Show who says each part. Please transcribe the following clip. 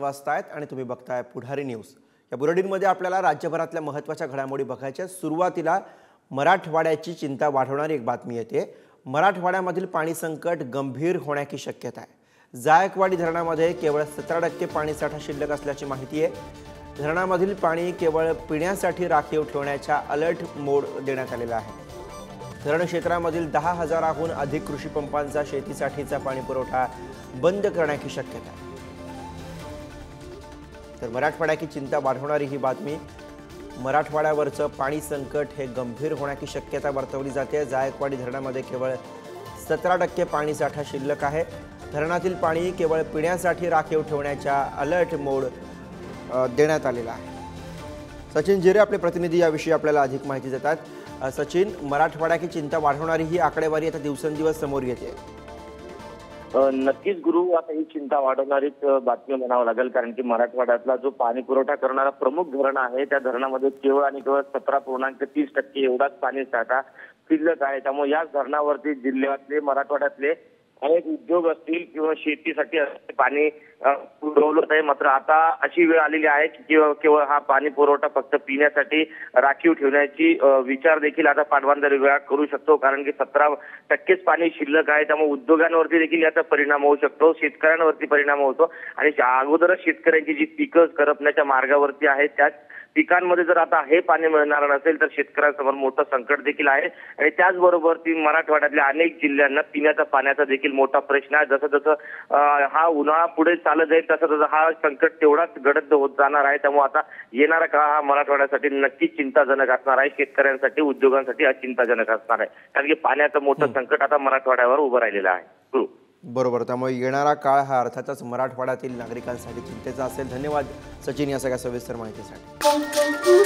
Speaker 1: वाजता आहेत आणि तुम्ही बघताय पुढारी न्यूज। या बुलेटिनमध्ये आपल्याला राज्यभरातल्या महत्त्वाच्या घडामोडी बघायच्या। सुरुवातीला मराठवाड्याची चिंता वाढवणारी एक बातमी येते। मराठवाड्यामधील पाणी संकट गंभीर होण्याची शक्यता आहे। जायकवाडी धरणामध्ये केवळ 17% पाणीसाठा शिल्लक असल्याची माहिती आहे। धरणामधील पाणी केवळ पिण्यासाठी राखीव ठेवण्याचा अलर्ट मोड देण्यात आलेला आहे। धरण क्षेत्रामधील 10,000हून अधिक कृषी पंपांचा शेतीसाठीचा पाणी पुरवठा बंद करण्याची शक्यता आहे। तर मराठवाड्याची चिंता वाढवणारी ही बातमी। मराठवाड्यावरचं पाणी संकट हे गंभीर होण्याची शक्यता वर्तवली जाते। जायकवाडी धरणामध्ये केवळ 17% पाणीसाठा शिल्लक आहे। धरणातील पाणी केवळ पिण्यासाठी राखीव ठेवण्याचा अलर्ट मोड देण्यात आलेला आहे। सचिन जिरे आपले प्रतिनिधी याविषयी आपल्याला अधिक माहिती देतात। सचिन, मराठवाड्याची चिंता वाढवणारी ही आकडेवारी आता दिवसेंदिवस समोर येते।
Speaker 2: नक्कीच गुरु, आता ही चिंता वाढवणारीच बातमी म्हणावं लागेल, कारण की मराठवाड्यातला जो पाणी पुरवठा करणारा प्रमुख धरण आहे त्या धरणामध्ये केवळ आणि केवळ 17.30% एवढाच पाणी साठा शिल्लक आहे। त्यामुळे याच धरणावरती जिल्ह्यातले मराठवाड्यातले अनेक उद्योग असतील किंवा शेतीसाठी पाणी पुरवलं आहे। मात्र आता अशी वेळ आलेली आहे की केवळ हा पाणी पुरवठा फक्त पिण्यासाठी राखीव ठेवण्याची विचार देखील आता पाटबंधारे विभाग करू शकतो, कारण की 17%च पाणी शिल्लक आहे। त्यामुळे उद्योगांवरती देखील याचा परिणाम होऊ शकतो, शेतकऱ्यांवरती परिणाम होतो आणि अगोदरच शेतकऱ्यांची जी पिकं करपण्याच्या मार्गावरती आहेत त्याच पिकांमध्ये जर आता हे पाणी मिळणार नसेल तर शेतकऱ्यांसमोर मोठं संकट देखील आहे। आणि त्याचबरोबर मराठवाड्यातल्या अनेक जिल्ह्यांना पिण्याच्या पाण्याचा देखील मोठा प्रश्न आहे। जसं जसं हा उन्हाळा पुढे चालत जाईल तसं तसं हा संकट तेवढाच गडद होत जाणार आहे। त्यामुळे आता येणारा काळ हा मराठवाड्यासाठी नक्कीच चिंताजनक असणार आहे। शेतकऱ्यांसाठी, उद्योगांसाठी चिंताजनक असणार आहे, कारण की पाण्याचं मोठं संकट आता मराठवाड्यावर उभं राहिलेलं आहे।
Speaker 1: बरोबर, त्यामुळे येणारा काळ हा अर्थातच मराठवाड्यातील नागरिकांसाठी चिंतेचा असेल। धन्यवाद सचिन या सगळ्या सविस्तर माहितीसाठी।